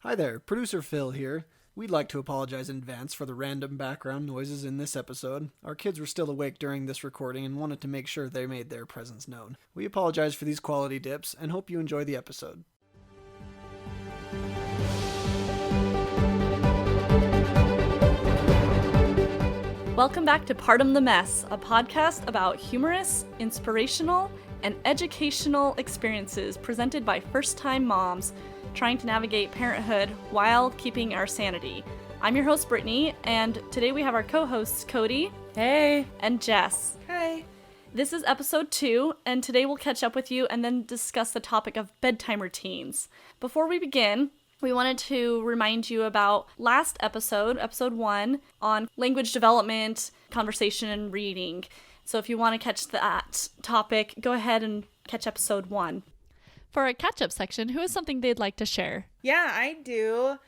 Hi there, producer Phil here. We'd like to apologize in advance for the random background noises in this episode. Our kids were still awake during this recording and wanted to make sure they made their presence known. We apologize for these quality dips and hope you enjoy the episode. Welcome back to Partum the Mess, a podcast about humorous, inspirational, and educational experiences presented by first-time moms trying to navigate parenthood while keeping our sanity. I'm your host, Brittany, and today we have our co-hosts, Cody. Hey. And Jess. Hi. This is episode 2, and today we'll catch up with you and then discuss the topic of bedtime routines. Before we begin, we wanted to remind you about last episode, episode 1, on language development, conversation, and reading. So if you want to catch that topic, go ahead and catch episode 1. For our catch-up section, who has something they'd like to share? Yeah, I do.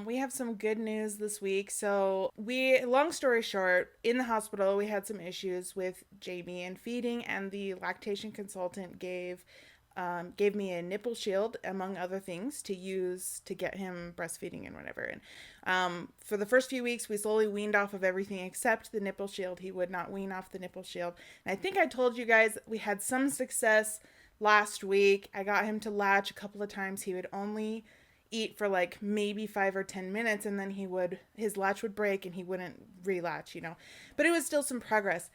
We have some good news this week. So long story short, in the hospital, we had some issues with Jamie and feeding, and the lactation consultant gave me a nipple shield, among other things, to use to get him breastfeeding and whatever. And for the first few weeks, we slowly weaned off of everything except the nipple shield. He would not wean off the nipple shield. And I think I told you guys we had some success last week. I got him to latch a couple of times. He would only eat for like maybe 5 or 10 minutes, and then his latch would break and he wouldn't relatch, But it was still some progress.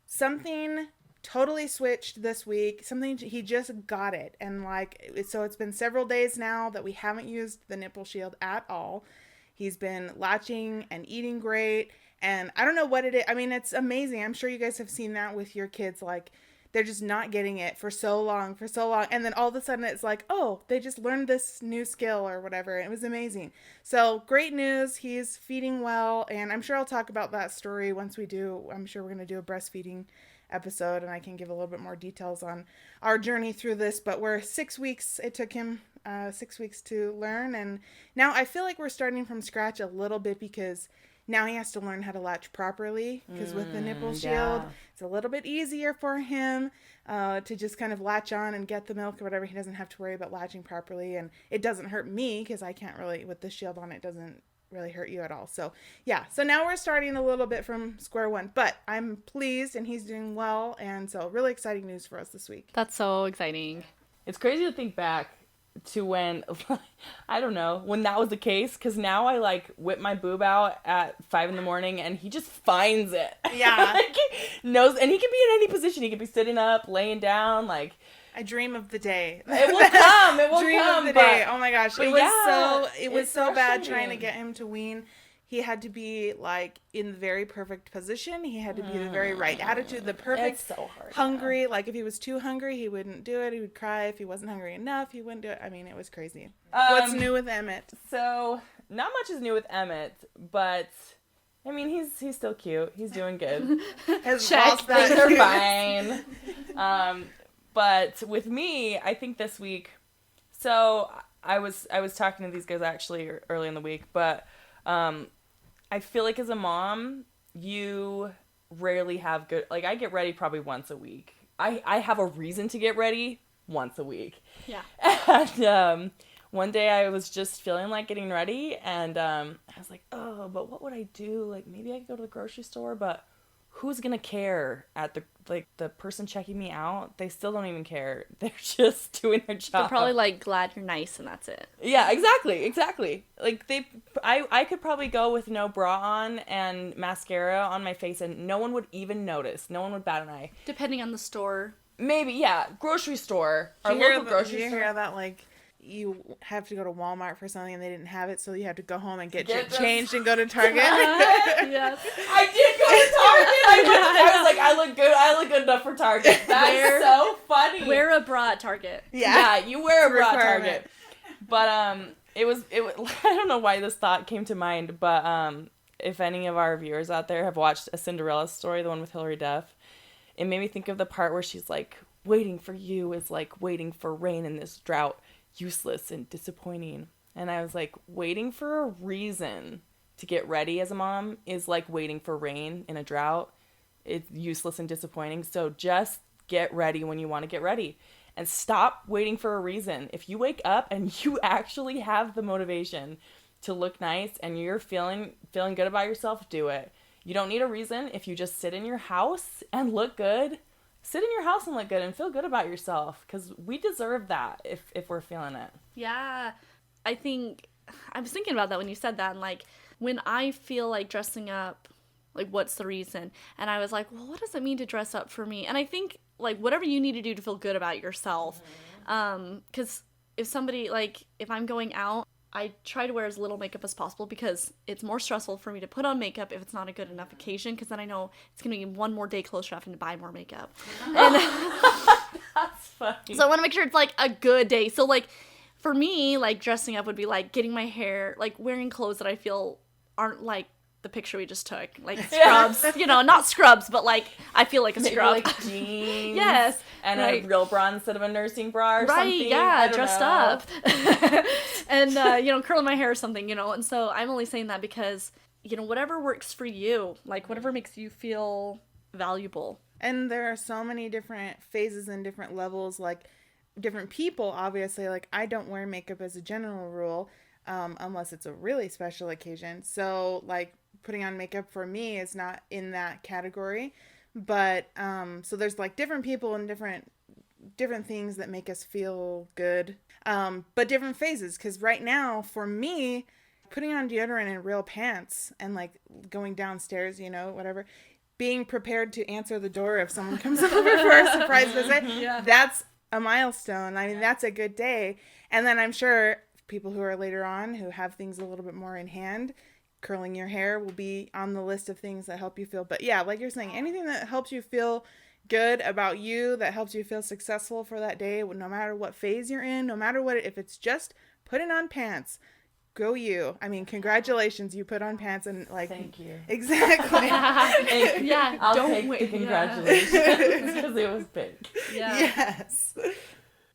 Something totally switched this week. He just got it. And so it's been several days now that we haven't used the nipple shield at all. He's been latching and eating great. And I don't know what it is. I mean, it's amazing. I'm sure you guys have seen that with your kids. Like, they're just not getting it for so long. And then all of a sudden it's like, oh, they just learned this new skill or whatever. It was amazing. So great news. He's feeding well. And I'm sure I'll talk about that story once we do. I'm sure we're going to do a breastfeeding episode, and I can give a little bit more details on our journey through this. But we're 6 weeks. It took him 6 weeks to learn. And now I feel like we're starting from scratch a little bit, because now he has to learn how to latch properly, because with the nipple shield, it's a little bit easier for him to just kind of latch on and get the milk or whatever. He doesn't have to worry about latching properly, and it doesn't hurt me because I can't really, with the shield on, it doesn't really hurt you at all. So yeah, so now we're starting a little bit from square one, but I'm pleased and he's doing well, and so really exciting news for us this week. That's so exciting. It's crazy to think back to when, I don't know, when that was the case, because now I whip my boob out at 5 a.m. and he just finds it. Yeah. Knows, and he can be in any position. He could be sitting up, laying down, I dream of the day. It will come. It will dream come. Of the day. Oh my gosh. It was so bad trying to get him to wean. He had to be in the very perfect position. He had to be the very right attitude, the perfect so hard, hungry. Yeah. If he was too hungry, he wouldn't do it. He would cry. If he wasn't hungry enough, he wouldn't do it. I mean, it was crazy. What's new with Emmett? So not much is new with Emmett, but I mean, he's still cute. He's doing good. Things are fine. But with me, I think this week, so I was talking to these guys actually early in the week, but I feel like as a mom, you rarely have good, I get ready probably once a week. I have a reason to get ready once a week. Yeah. And one day I was just feeling like getting ready, and I was like, oh, but what would I do? Maybe I could go to the grocery store, but who's gonna care at the person checking me out? They still don't even care. They're just doing their job. They're probably glad you're nice and that's it. Yeah, exactly. I could probably go with no bra on and mascara on my face and no one would even notice. No one would bat an eye. Depending on the store. Maybe, yeah. Grocery store. Our local grocery store. Did you hear that you have to go to Walmart for something and they didn't have it, so you have to go home and get changed and go to Target? Yes. I did go to Target. I was like, I look good enough for Target. That's so funny. Wear a bra at Target. Yeah, you wear a bra at Target. But it was I don't know why this thought came to mind, but if any of our viewers out there have watched A Cinderella Story, the one with Hilary Duff, it made me think of the part where she's like, waiting for you is like waiting for rain in this drought. Useless and disappointing. And I was like, waiting for a reason to get ready as a mom is like waiting for rain in a drought. It's useless and disappointing. So just get ready when you want to get ready. and stop waiting for a reason. If you wake up and you actually have the motivation to look nice and you're feeling good about yourself, do it. You don't need a reason. If you just sit in your house and look good, sit in your house and look good and feel good about yourself, because we deserve that if we're feeling it. Yeah. I was thinking about that when you said that, and like when I feel like dressing up, like what's the reason? And I was like, well, what does it mean to dress up for me? And I think like whatever you need to do to feel good about yourself. Because if I'm going out, I try to wear as little makeup as possible because it's more stressful for me to put on makeup if it's not a good enough occasion, because then I know it's going to be one more day closer to having to buy more makeup. And That's funny. so I want to make sure it's like a good day. So like for me, like dressing up would be like getting my hair, like wearing clothes that I feel aren't like the picture we just took, like scrubs, not scrubs, but like I feel like a Maybe scrub. like jeans. Yes. And right. a real bra instead of a nursing bra or Right, something. yeah, dressed know. up. And, curling my hair or something, And so I'm only saying that because, whatever works for you, like whatever makes you feel valuable. And there are so many different phases and different levels, like different people, obviously. Like I don't wear makeup as a general rule, unless it's a really special occasion. So like putting on makeup for me is not in that category. But so there's like different people and different things that make us feel good, but different phases. Because right now for me, putting on deodorant and real pants and like going downstairs, whatever, being prepared to answer the door if someone comes over for a surprise visit, that's a milestone. I mean, that's a good day. And then I'm sure people who are later on who have things a little bit more in hand, curling your hair will be on the list of things that help you feel. But yeah, like you're saying, anything that helps you feel good about you, that helps you feel successful for that day, no matter what phase you're in, no matter what, if it's just putting on pants, go you. I mean, congratulations, you put on pants and like. Thank you. Exactly. Yeah, I'll don't take wait. the congratulations because it was big. Yeah. Yes.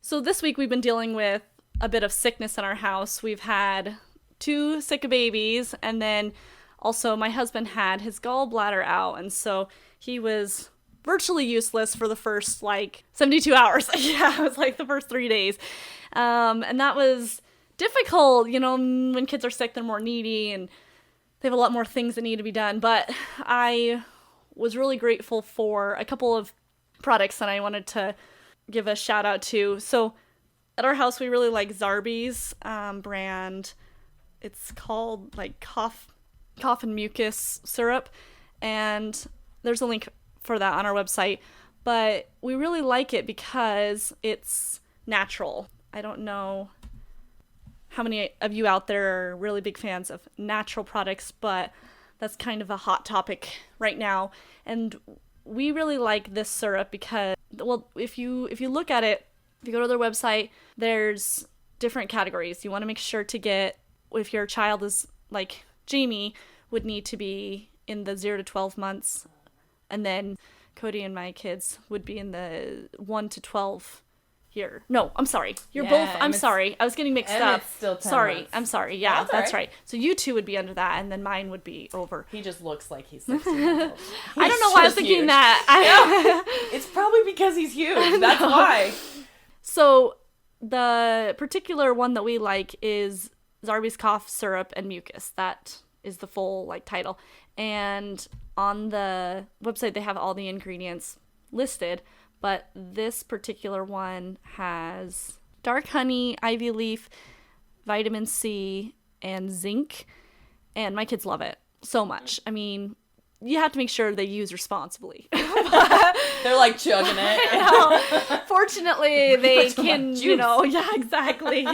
So this week we've been dealing with a bit of sickness in our house. We've had 2 sick babies, and then also my husband had his gallbladder out, and so he was virtually useless for the first 72 hours. Yeah, it was like the first 3 days. And that was difficult. When kids are sick, they're more needy and they have a lot more things that need to be done. But I was really grateful for a couple of products that I wanted to give a shout out to. So at our house, we really like Zarbee's brand. It's called cough and mucus syrup, and there's a link for that on our website. But we really like it because it's natural. I don't know how many of you out there are really big fans of natural products, but that's kind of a hot topic right now. And we really like this syrup because, well, if you look at it, if you go to their website, there's different categories. You want to make sure to get, if your child is like Jamie, would need to be in the 0 to 12 months, and then Cody and my kids would be in the 1 to 12 year. No, I'm sorry. You're both. I'm sorry. I was getting mixed up. It's still 10 sorry. months. I'm sorry. Yeah, That's right. So you 2 would be under that, and then mine would be over. He just looks like he's 16 years old. I don't know why I was thinking that. It's probably because he's huge. That's why. So the particular one that we like is Zarbee's Cough Syrup and Mucus. That is the full title. And on the website they have all the ingredients listed, but this particular one has dark honey, ivy leaf, vitamin C, and zinc. And my kids love it so much. I mean, you have to make sure they use responsibly. They're chugging it. Fortunately, they can, juice. yeah, exactly.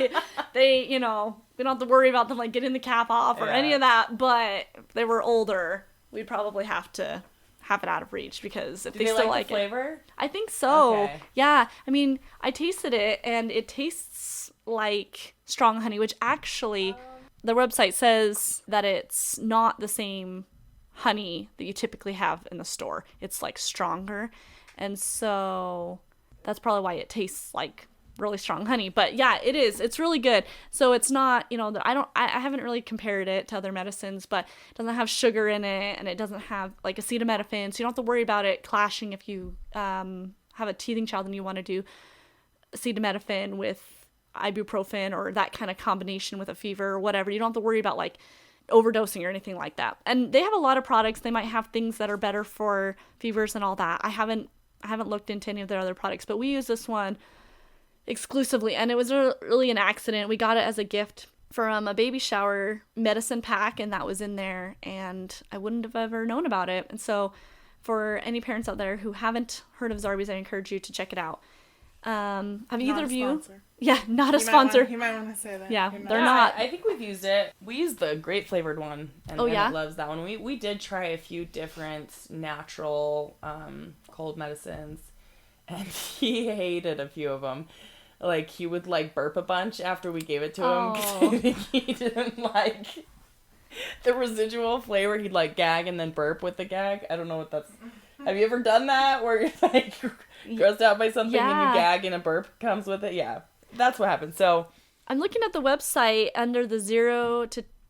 They, we don't have to worry about them getting the cap off or any of that. But if they were older, we'd probably have to have it out of reach, because if Do they still like it, the flavor? I think so. Okay. Yeah. I mean, I tasted it and it tastes like strong honey, which actually the website says that it's not the same honey that you typically have in the store. It's stronger, and so that's probably why it tastes like really strong honey. But yeah, it's really good. So it's not, I haven't really compared it to other medicines, but it doesn't have sugar in it, and it doesn't have acetaminophen, so you don't have to worry about it clashing if you have a teething child and you want to do acetaminophen with ibuprofen or that kind of combination with a fever or whatever. You don't have to worry about like overdosing or anything like that. And they have a lot of products. They might have things that are better for fevers and all that. I haven't looked into any of their other products, but we use this one exclusively, and it was really an accident. We got it as a gift from a baby shower medicine pack, and that was in there, and I wouldn't have ever known about it. And so for any parents out there who haven't heard of Zarbee's, I encourage you to check it out. Have either of you? Yeah, not a sponsor. You might want to say that. Yeah, they're not. I think we've used it. We used the grape flavored one, and Emmett loves that one. We did try a few different natural cold medicines, and he hated a few of them. Like, he would like burp a bunch after we gave it to him because he didn't like the residual flavor. He'd like gag and then burp with the gag. I don't know what that's. Have you ever done that where you're like grossed out by something and you gag and a burp comes with it? Yeah, that's what happened. So I'm looking at the website under the 0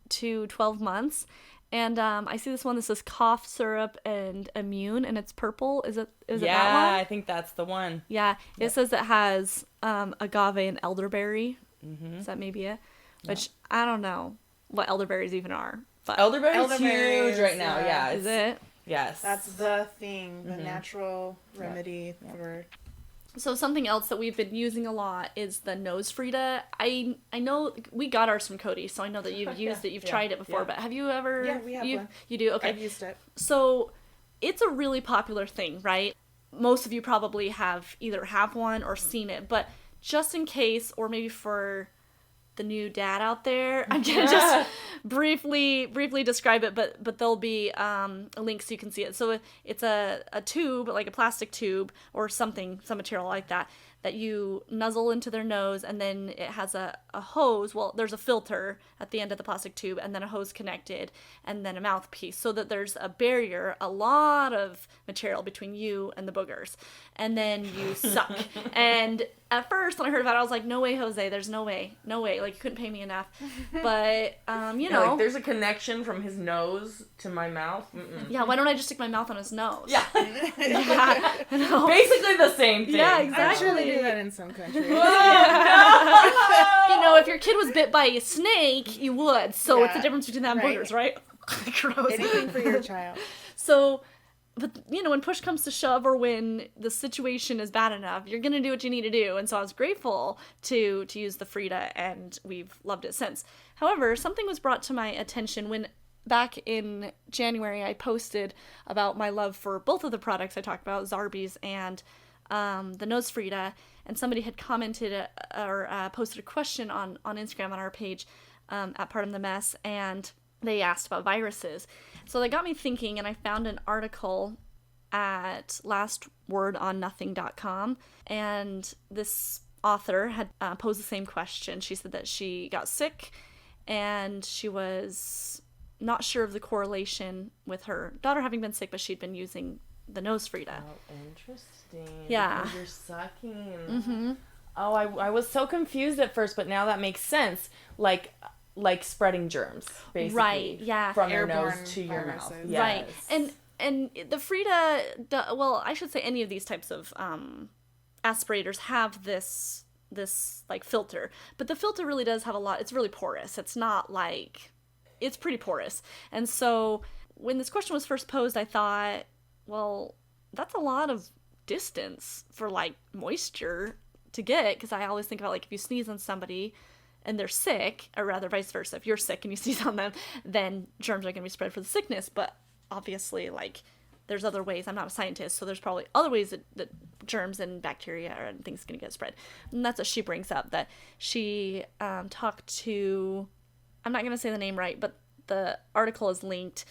to 12 months, and I see this one that says cough syrup and immune, and it's purple. Is it that one? Yeah, I think that's the one. Yeah, it says it has agave and elderberry. Mm-hmm. Is that maybe it? Which I don't know what elderberries even are. But elderberry's huge right now. Yeah, is it? Yes. That's the thing, the natural remedy for... So something else that we've been using a lot is the nose Frida. I know we got ours from Cody, so I know that you've used it, you've tried it before, but have you ever... Yeah, we have one. You do? Okay. I've used it. So it's a really popular thing, right? Most of you probably either have one or seen it, but just in case, or maybe for the new dad out there, I'm gonna just briefly describe it, but there'll be a link so you can see it. So it's a tube, like a plastic tube or some material like that you nuzzle into their nose, and then it has a hose. Well, there's a filter at the end of the plastic tube, and then a hose connected, and then a mouthpiece, so that there's a barrier, a lot of material between you and the boogers, and then you suck. And at first, when I heard about it, I was like, no way, Jose, there's no way, like, you couldn't pay me enough. But, you know. Like, there's a connection from his nose to my mouth. Mm-mm. Yeah, why don't I just stick my mouth on his nose? Yeah. Yeah, no. Basically the same thing. Yeah, exactly. I'm sure they do that in some countries. You know, if your kid was bit by a snake, you would. So it's the difference between that and boogers, right? Gross. Anything for your child. So, but, you know, when push comes to shove, or when the situation is bad enough, you're going to do what you need to do. And so I was grateful to use the Frida, and we've loved it since. However, something was brought to my attention when back in January I posted about my love for both of the products I talked about, Zarbee's and the Nose Frida, and somebody had commented or posted a question on Instagram on our page at Partum the Mess, and they asked about viruses. So that got me thinking, and I found an article at lastwordonnothing.com, and this author had posed the same question. She said that she got sick, and she was not sure of the correlation with her daughter having been sick, but she'd been using the Nose Frida. Oh, interesting. Yeah. Because you're sucking. Mm-hmm. Oh, I was so confused at first, but now that makes sense. Like spreading germs, basically. Right, yeah. From your Airborne nose to your viruses. mouth. Yes. Right. And the Frida, well, I should say any of these types of aspirators have this like filter, but the filter really does have a lot. It's really porous. It's not like, it's pretty porous. And so when this question was first posed, I thought, well, that's a lot of distance for like moisture to get, because I always think about like if you sneeze on somebody and they're sick, or rather vice versa, if you're sick and you sneeze on them, then germs are going to be spread for the sickness. But obviously, like, there's other ways. I'm not a scientist, so there's probably other ways that germs and bacteria and things are going to get spread. And that's what she brings up, that she talked to, I'm not going to say the name right, but the article is linked.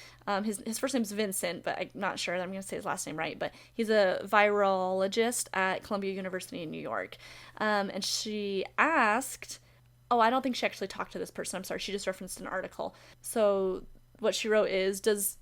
His first name's Vincent, but I'm not sure that I'm going to say his last name right, but he's a virologist at Columbia University in New York. And she asked, I don't think she actually talked to this person. I'm sorry. She just referenced an article. So what she wrote is, does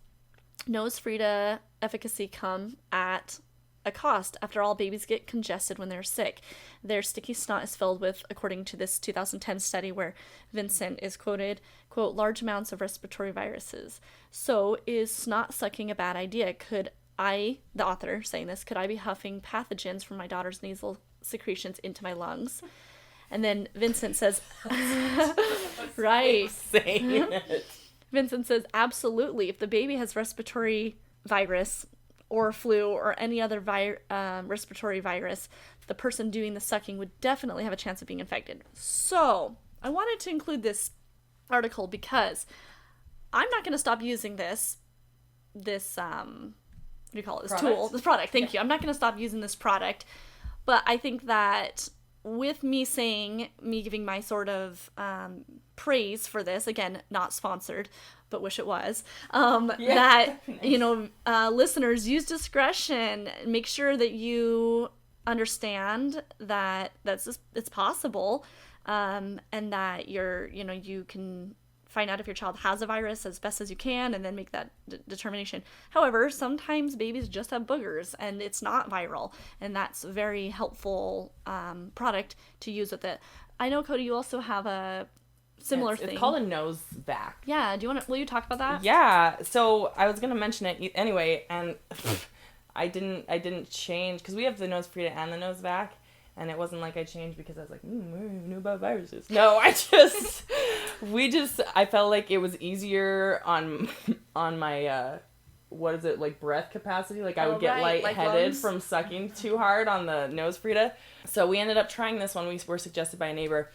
Nose Frida efficacy come at a cost? After all, babies get congested when they're sick. Their sticky snot is filled with, according to this 2010 study where Vincent is quoted, quote, large amounts of respiratory viruses. So is snot sucking a bad idea? Could I, the author saying this, could I be huffing pathogens from my daughter's nasal secretions into my lungs. And then Vincent says, right. Saying it. Vincent says, absolutely. If the baby has respiratory virus or flu or any other respiratory virus, the person doing the sucking would definitely have a chance of being infected. So I wanted to include this article because I'm not going to stop using this what do you call it? This tool, this product. Thank you. I'm not going to stop using this product, but I think that with me giving my sort of praise for this, again, not sponsored, but wish it was, that, listeners, use discretion. Make sure that you understand that it's possible, and that you can find out if your child has a virus as best as you can and then make that determination. However, sometimes babies just have boogers and it's not viral, and that's a very helpful product to use with it. I know, Cody, you also have a similar thing. It's called a nose vac. Yeah, will you talk about that? Yeah, so I was gonna mention it anyway, and I didn't change, because we have the nose Frida and the nose vac. And it wasn't like I changed because I was like, I knew about viruses. No, I felt like it was easier on my, breath capacity. Like I would get lightheaded from sucking too hard on the nose Frida. So we ended up trying this one. We were suggested by a neighbor.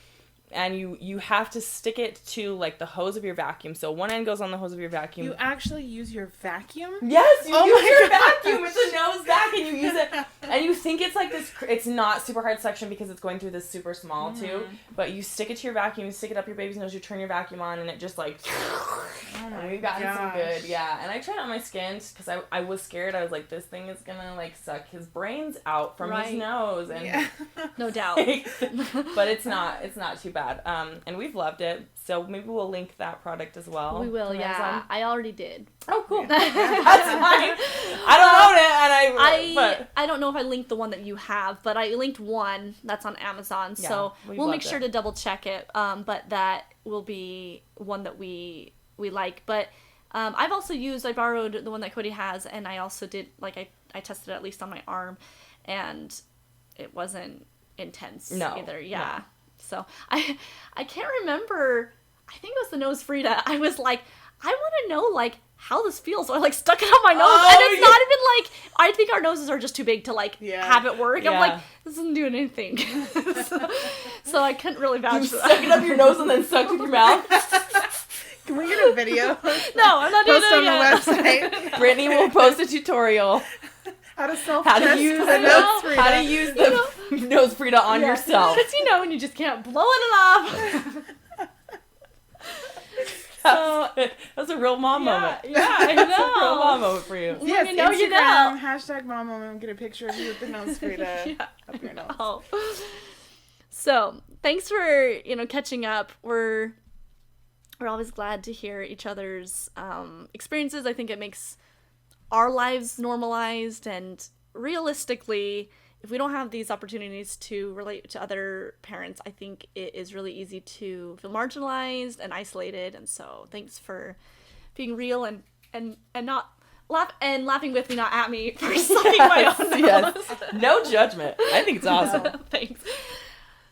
And you have to stick it to, like, the hose of your vacuum. So one end goes on the hose of your vacuum. You actually use your vacuum? Yes, you use your vacuum. It's a nose vac, and you use it. And you think it's like this, it's not super hard suction because it's going through this super small tube. But you stick it to your vacuum, you stick it up your baby's nose, you turn your vacuum on, and it just, like, and we've gotten some good, yeah. And I tried it on my skin because I was scared. I was like, this thing is gonna, like, suck his brains out from his nose. And no doubt. But it's not too bad. And we've loved it, so maybe we'll link that product as well. We will, yeah. Amazon. I already did. Oh, cool. That's fine. I don't own it, and I don't know if I linked the one that you have, but I linked one that's on Amazon, so we'll make sure to double check it. But that will be one that we like. But I borrowed the one that Cody has, and I also did, I tested it at least on my arm, and it wasn't intense either. Yeah. No. So I can't remember. I think it was the nose Frida. I was like, I want to know how this feels. So I stuck it on my nose, and it's not even I think our noses are just too big to have it work. Yeah. I'm like, this isn't doing anything. so I couldn't really vouch for that. Stuck it up your nose and then sucked with your mouth. Can we get a video? No, I'm not doing it on the website. Brittany will post a tutorial. How to use the nose Frida. How to use the nose Frida on yourself. Because and you just can't blow it off. That's a real mom moment. Yeah, I know. That's a real mom moment for you. Yes, you know, Instagram, hashtag mom moment, get a picture of you with the nose Frida up your nose. Oh. So, thanks for, catching up. We're always glad to hear each other's experiences. I think it makes our lives normalized, and realistically, if we don't have these opportunities to relate to other parents, I think it is really easy to feel marginalized and isolated. And so thanks for being real and not laughing with me, not at me, for sucking my own nose. Yes. No judgment. I think it's awesome. Thanks.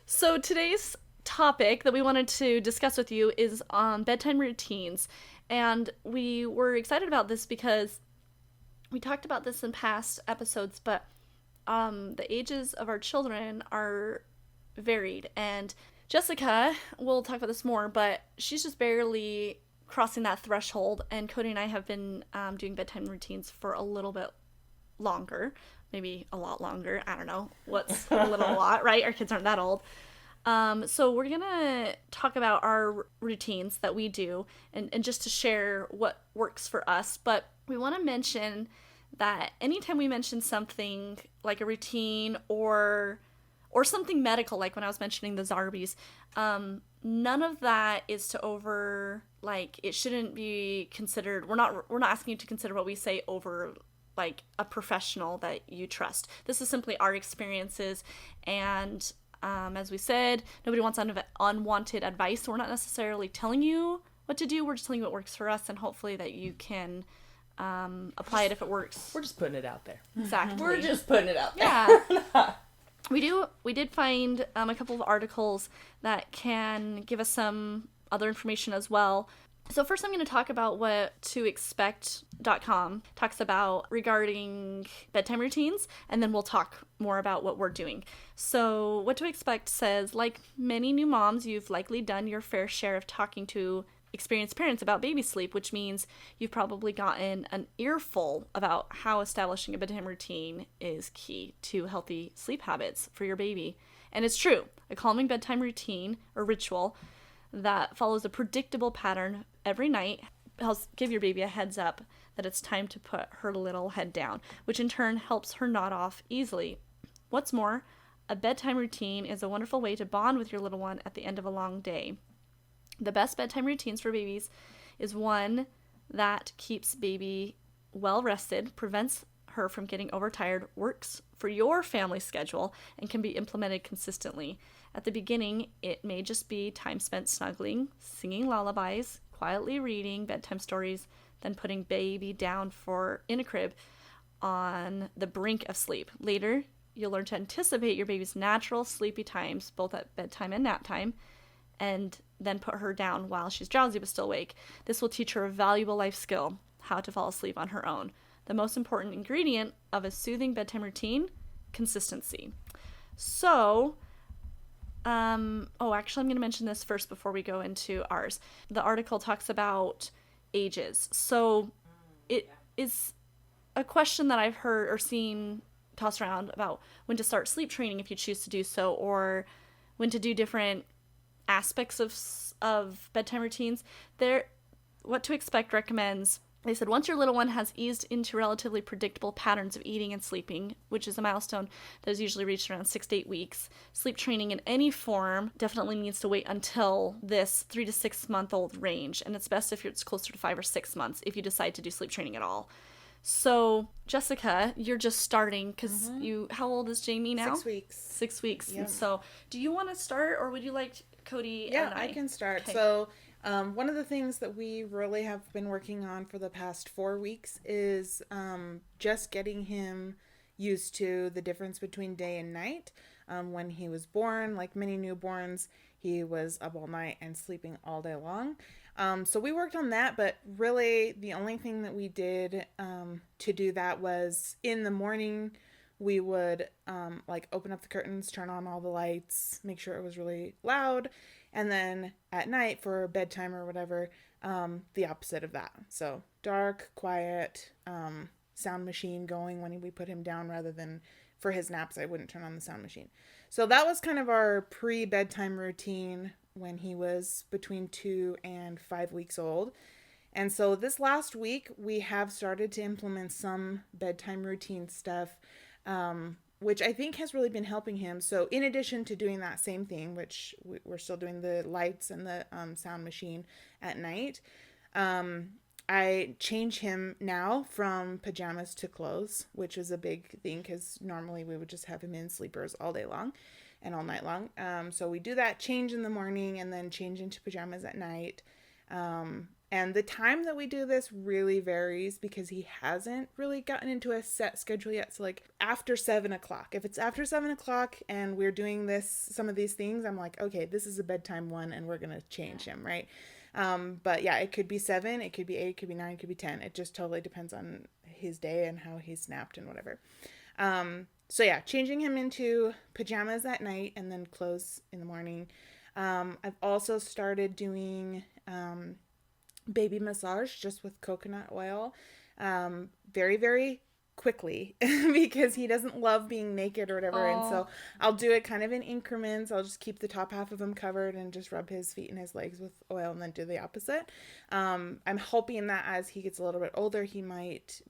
So today's topic that we wanted to discuss with you is bedtime routines. And we were excited about this because we talked about this in past episodes, but the ages of our children are varied. And Jessica, we'll talk about this more, but she's just barely crossing that threshold. And Cody and I have been doing bedtime routines for a little bit longer, maybe a lot longer. I don't know what's a little lot, right? Our kids aren't that old. So we're going to talk about our routines that we do and just to share what works for us. But we want to mention that anytime we mention something like a routine or something medical, like when I was mentioning the Zarbies, none of that is to it shouldn't be considered, we're not asking you to consider what we say over a professional that you trust. This is simply our experiences, and as we said, nobody wants unwanted advice, so we're not necessarily telling you what to do, we're just telling you what works for us, and hopefully that you can apply it if it works. We're just putting it out there. Exactly. We're just putting it out there. Yeah. We did find a couple of articles that can give us some other information as well. So first I'm going to talk about what to expect.com talks about regarding bedtime routines, and then we'll talk more about what we're doing. So what to expect says, like many new moms, you've likely done your fair share of talking to experienced parents about baby sleep, which means you've probably gotten an earful about how establishing a bedtime routine is key to healthy sleep habits for your baby. And it's true. A calming bedtime routine or ritual that follows a predictable pattern every night helps give your baby a heads up that it's time to put her little head down, which in turn helps her nod off easily. What's more, a bedtime routine is a wonderful way to bond with your little one at the end of a long day. The best bedtime routines for babies is one that keeps baby well rested, prevents her from getting overtired, works for your family schedule, and can be implemented consistently. At the beginning, it may just be time spent snuggling, singing lullabies, quietly reading bedtime stories, then putting baby down in a crib on the brink of sleep. Later, you'll learn to anticipate your baby's natural sleepy times, both at bedtime and nap time, and then put her down while she's drowsy but still awake. This will teach her a valuable life skill, how to fall asleep on her own. The most important ingredient of a soothing bedtime routine, consistency. So, actually, I'm going to mention this first before we go into ours. The article talks about ages. So, it is a question that I've heard or seen tossed around about when to start sleep training if you choose to do so, or when to do different aspects of bedtime routines. What to Expect recommends, they said, once your little one has eased into relatively predictable patterns of eating and sleeping, which is a milestone that is usually reached around 6 to 8 weeks, sleep training in any form definitely needs to wait until this 3 to 6 month old range, and it's best if it's closer to 5 or 6 months if you decide to do sleep training at all. So, Jessica, you're just starting because how old is Jamie now? 6 weeks. 6 weeks. Yep. So, do you want to start, or would you like Cody Yeah, and I can start. Okay. So, one of the things that we really have been working on for the past 4 weeks is just getting him used to the difference between day and night. When he was born, like many newborns, he was up all night and sleeping all day long. So we worked on that, but really the only thing that we did to do that was in the morning we would open up the curtains, turn on all the lights, make sure it was really loud, and then at night for bedtime or whatever, the opposite of that. So dark, quiet, sound machine going when we put him down, rather than for his naps I wouldn't turn on the sound machine. So that was kind of our pre-bedtime routine when he was between 2 and 5 weeks old. And so this last week we have started to implement some bedtime routine stuff, which I think has really been helping him. So in addition to doing that same thing, which we're still doing the lights and the sound machine at night, I change him now from pajamas to clothes, which is a big thing because normally we would just have him in sleepers all day long and all night long. So we do that change in the morning and then change into pajamas at night. And the time that we do this really varies because he hasn't really gotten into a set schedule yet. So like after 7 o'clock, if it's after 7 o'clock and we're doing some of these things, I'm like, okay, this is a bedtime one and we're going to change him, right? But yeah, it could be 7, it could be 8, it could be 9, it could be 10. It just totally depends on his day and how he's napped and whatever. So yeah, changing him into pajamas at night and then clothes in the morning. I've also started doing baby massage just with coconut oil, very, very quickly because he doesn't love being naked or whatever. And so I'll do it kind of in increments. I'll just keep the top half of him covered and just rub his feet and his legs with oil and then do the opposite. I'm hoping that as he gets a little bit older, he might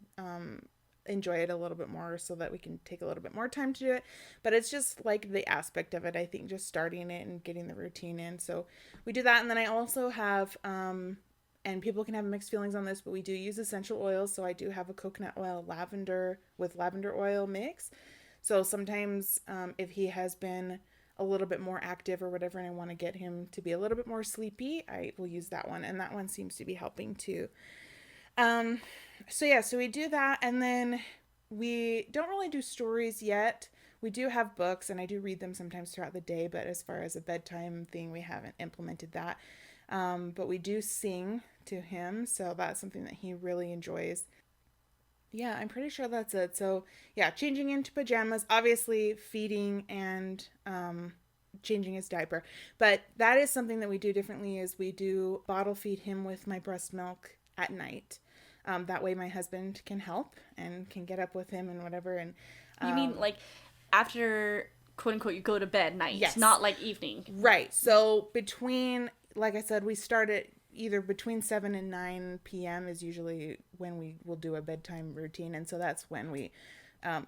enjoy it a little bit more so that we can take a little bit more time to do it. But it's just like the aspect of it, I think, just starting it and getting the routine in. So we do that. And then I also have and people can have mixed feelings on this, but we do use essential oils. So I do have a coconut oil lavender oil mix. So sometimes if he has been a little bit more active or whatever, and I want to get him to be a little bit more sleepy, I will use that one. And that one seems to be helping too. So we do that. And then we don't really do stories yet. We do have books, and I do read them sometimes throughout the day, but as far as a bedtime thing, we haven't implemented that. But we do sing to him, so that's something that he really enjoys. Yeah, I'm pretty sure that's it. So, yeah, changing into pajamas, obviously feeding and changing his diaper. But that is something that we do differently is we do bottle feed him with my breast milk at night. That way my husband can help and can get up with him and whatever. And You mean like after, quote unquote, you go to bed night, Yes. not like evening. Right. So between, like I said, we start at either between 7 and 9 p.m. is usually when we will do a bedtime routine. And so that's when we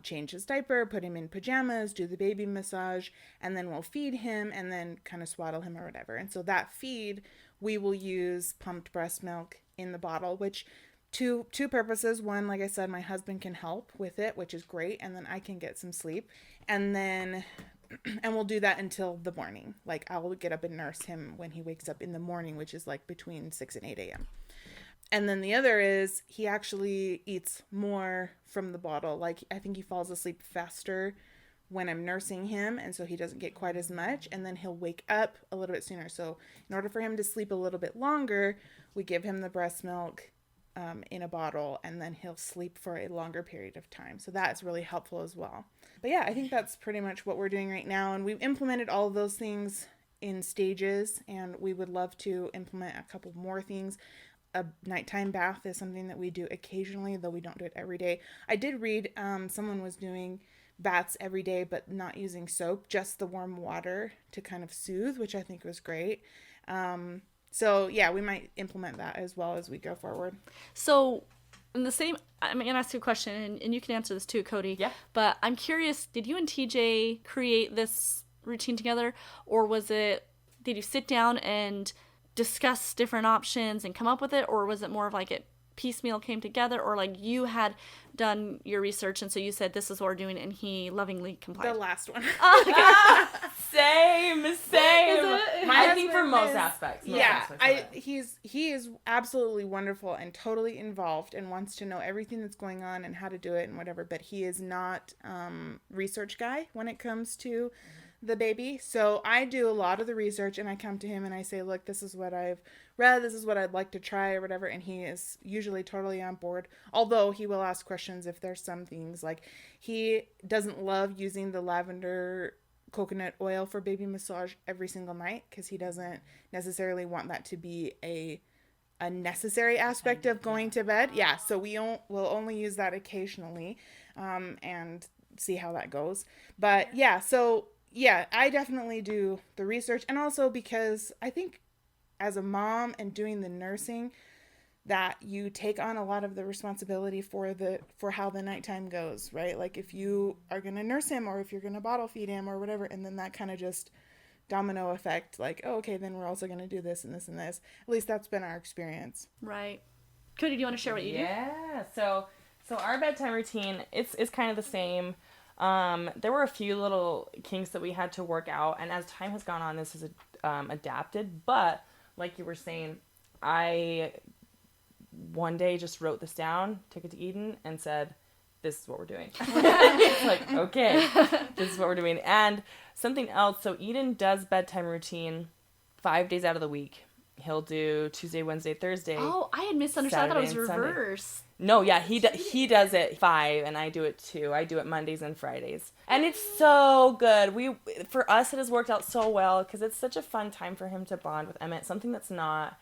change his diaper, put him in pajamas, do the baby massage, and then we'll feed him and then kind of swaddle him or whatever. And so that feed, we will use pumped breast milk in the bottle, which two purposes. One, like I said, my husband can help with it, which is great. And then I can get some sleep. And then... and we'll do that until the morning. Like, I'll get up and nurse him when he wakes up in the morning, which is like between 6 and 8 a.m. And then the other is he actually eats more from the bottle. Like, I think he falls asleep faster when I'm nursing him, and so he doesn't get quite as much. And then he'll wake up a little bit sooner. So in order for him to sleep a little bit longer, we give him the breast milk in a bottle, and then he'll sleep for a longer period of time. So that's really helpful as well. But yeah, I think that's pretty much what we're doing right now. And we've implemented all of those things in stages, and we would love to implement a couple more things. A nighttime bath is something that we do occasionally, though we don't do it every day. I did read someone was doing baths every day, but not using soap, just the warm water to kind of soothe, which I think was great. So yeah, we might implement that as well as we go forward. So, in the same, I'm going to ask you a question, and you can answer this too, Cody. Yeah. But I'm curious, did you and TJ create this routine together, or did you sit down and discuss different options and come up with it, or was it more of like it piecemeal came together, or like you had done your research and so you said this is what we're doing and he lovingly complied? The last one. Same. I think for most is- aspects. Yeah, he is absolutely wonderful and totally involved and wants to know everything that's going on and how to do it and whatever, but he is not research guy when it comes to the baby. So I do a lot of the research and I come to him and I say, look, this is what I've read, this is what I'd like to try or whatever, and he is usually totally on board, although he will ask questions if there's some things. Like, he doesn't love using the lavender coconut oil for baby massage every single night because he doesn't necessarily want that to be a necessary aspect of going to bed. Yeah, so we'll only use that occasionally and see how that goes. But yeah, so yeah, I definitely do the research, and also because I think as a mom and doing the nursing, that you take on a lot of the responsibility for how the nighttime goes, right? Like, if you are going to nurse him or if you're going to bottle feed him or whatever, and then that kind of just domino effect, like, oh, okay, then we're also going to do this and this and this. At least that's been our experience. Right. Cody, do you want to share what you do? Yeah. So our bedtime routine, it's kind of the same. There were a few little kinks that we had to work out, and as time has gone on, this has adapted. But like you were saying, I one day just wrote this down, took it to Eden, and said, this is what we're doing. It's like, okay, this is what we're doing. And something else, so Eden does bedtime routine 5 days out of the week. He'll do Tuesday, Wednesday, Thursday. Oh, I had misunderstood. I thought it was Saturday and Sunday. reverse. No, yeah, he does it 5, and I do it 2. I do it Mondays and Fridays. And it's so good. For us, it has worked out so well, because it's such a fun time for him to bond with Emmett. Something that's not...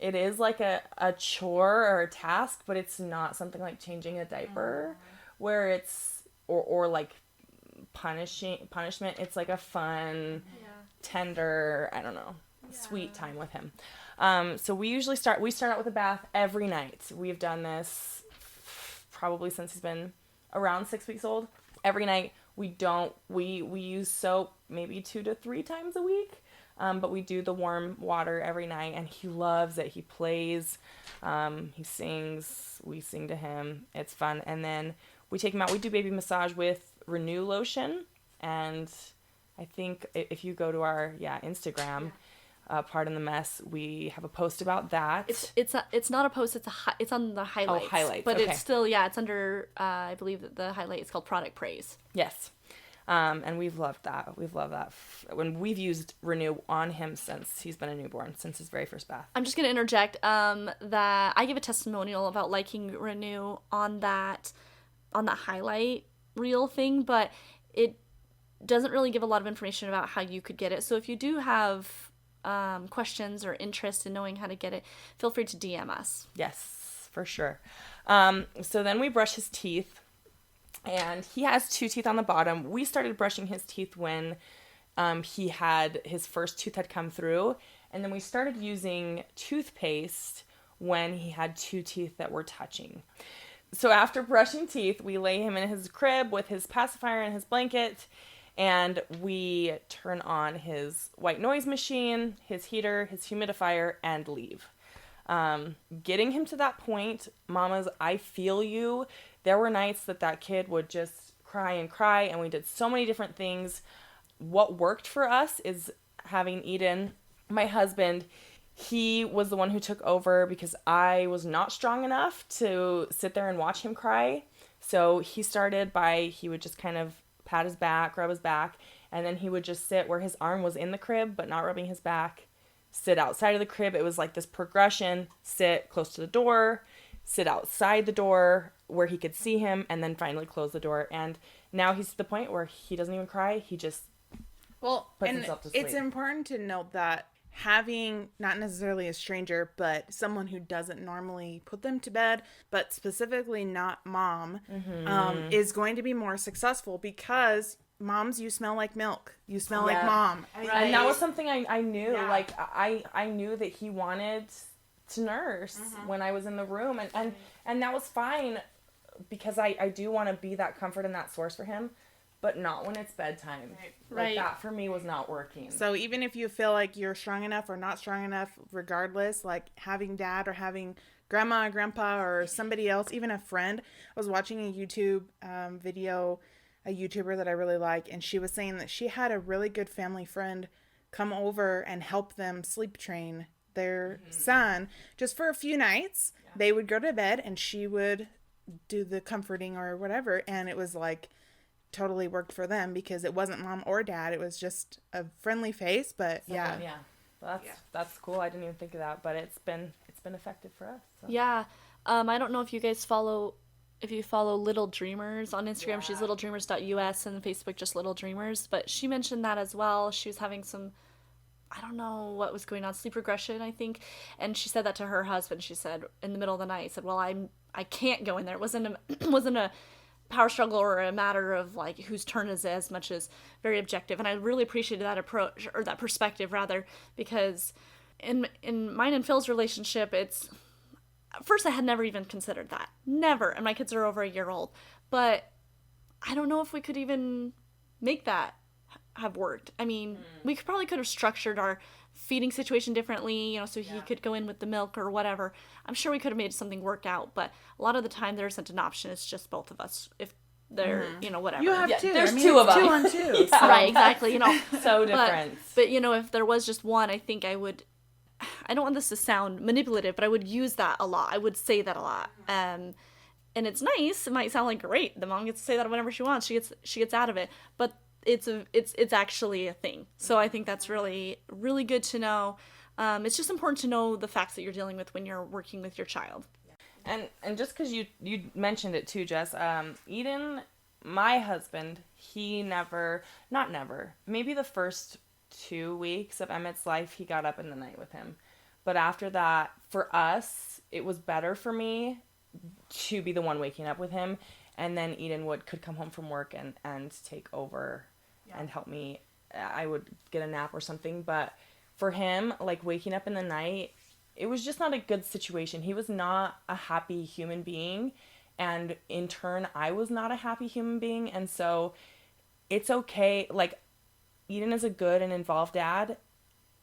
It is like a chore or a task, but it's not something like changing a diaper, where it's or like punishment. It's like a fun, tender, I don't know, sweet time with him. So we start out with a bath every night. We've done this probably since he's been around 6 weeks old. Every night we use soap maybe 2 to 3 times a week. But we do the warm water every night, and he loves it. He plays, he sings, we sing to him. It's fun. And then we take him out. We do baby massage with Renew lotion. And I think if you go to our Instagram, Pardon the Mess, we have a post about that. It's not a post. It's on the highlights. Oh, highlights. But okay. It's still it's under. I believe that the highlight is called Product Praise. Yes. And we've loved that. When we've used Renew on him since he's been a newborn, since his very first bath. I'm just going to interject that I give a testimonial about liking Renew on that highlight reel thing, but it doesn't really give a lot of information about how you could get it. So if you do have questions or interest in knowing how to get it, feel free to DM us. Yes, for sure. So then we brush his teeth, and he has 2 teeth on the bottom. We started brushing his teeth when his first tooth had come through, and then we started using toothpaste when he had 2 teeth that were touching. So after brushing teeth, we lay him in his crib with his pacifier and his blanket, and we turn on his white noise machine, his heater, his humidifier, and leave. Getting him to that point, mamas, I feel you. There were nights that kid would just cry and cry, and we did so many different things. What worked for us is having Eden, my husband. He was the one who took over because I was not strong enough to sit there and watch him cry. So he would just kind of pat his back, rub his back, and then he would just sit where his arm was in the crib but not rubbing his back, sit outside of the crib. It was like this progression: sit close to the door, sit outside the door where he could see him, and then finally close the door. And now he's to the point where he doesn't even cry. He just puts himself to sleep. It's important to note that having not necessarily a stranger, but someone who doesn't normally put them to bed, but specifically not mom, is going to be more successful, because moms, you smell like milk. You smell like mom. Right. And that was something I knew. Yeah. Like, I knew that he wanted to nurse when I was in the room. And that was fine, because I do want to be that comfort and that source for him. But not when it's bedtime. Right. That for me was not working. So even if you feel like you're strong enough or not strong enough, regardless, like having dad or having grandma or grandpa or somebody else, even a friend. I was watching a YouTube video, a YouTuber that I really like, and she was saying that she had a really good family friend come over and help them sleep train their son just for a few nights. Yeah. They would go to bed and she would do the comforting or whatever, and it was like totally worked for them because it wasn't mom or dad. It was just a friendly face, but That's cool. I didn't even think of that, but it's been effective for us. So. Yeah. I don't know if you guys follow Little Dreamers on Instagram. She's littledreamers.us, and Facebook just Little Dreamers, but she mentioned that as well. She was having some, I don't know what was going on, sleep regression, I think, and she said that to her husband. She said in the middle of the night, said, well, I can't go in there. It wasn't a power struggle or a matter of like whose turn is it, as much as very objective. And I really appreciated that approach, or that perspective rather, because in mine and Phil's relationship, it's, at first I had never even considered that. Never. And my kids are over a year old. But I don't know if we could even make that have worked. I mean, we could have structured our feeding situation differently, so he could go in with the milk or whatever. I'm sure we could have made something work out, but a lot of the time there isn't an option. It's just both of us. If they're, whatever. You have two. There's two of them. 2 on 2. So. Right, exactly. So different. But if there was just one, I think I don't want this to sound manipulative, but I would use that a lot. I would say that a lot. And it's nice. It might sound like great. The mom gets to say that whenever she wants. She gets out of it. But it's actually a thing. So I think that's really, really good to know. It's just important to know the facts that you're dealing with when you're working with your child. And just because you mentioned it too, Jess, Eden, my husband, he maybe the first 2 weeks of Emmett's life, he got up in the night with him. But after that, for us, it was better for me to be the one waking up with him. And then Eden could come home from work and take over and help me. I would get a nap or something. But for him, like waking up in the night, it was just not a good situation. He was not a happy human being. And in turn, I was not a happy human being. And so it's okay. Like, Eden is a good and involved dad.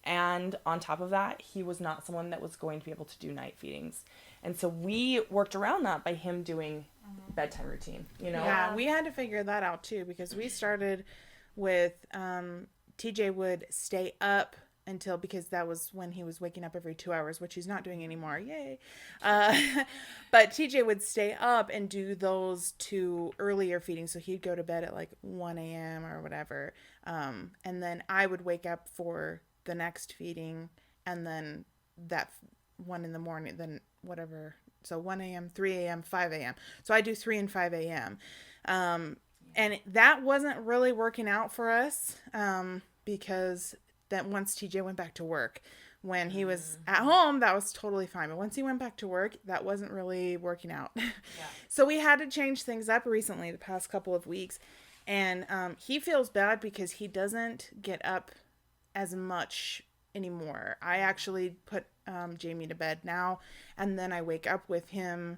And on top of that, he was not someone that was going to be able to do night feedings. And so we worked around that by him doing bedtime routine, Yeah, we had to figure that out too, because we started with TJ would stay up because that was when he was waking up every 2 hours, which he's not doing anymore. Yay. But TJ would stay up and do those 2 earlier feedings. So he'd go to bed at like 1 a.m. or whatever. And then I would wake up for the next feeding, and then that 1 in the morning, then whatever. So 1 a.m., 3 a.m., 5 a.m. So I do 3 and 5 a.m. And that wasn't really working out for us because that once TJ went back to work, when he was at home, that was totally fine. But once he went back to work, that wasn't really working out. Yeah. So we had to change things up recently, the past couple of weeks. And he feels bad because he doesn't get up as much anymore. I actually put Jamie to bed now, and then I wake up with him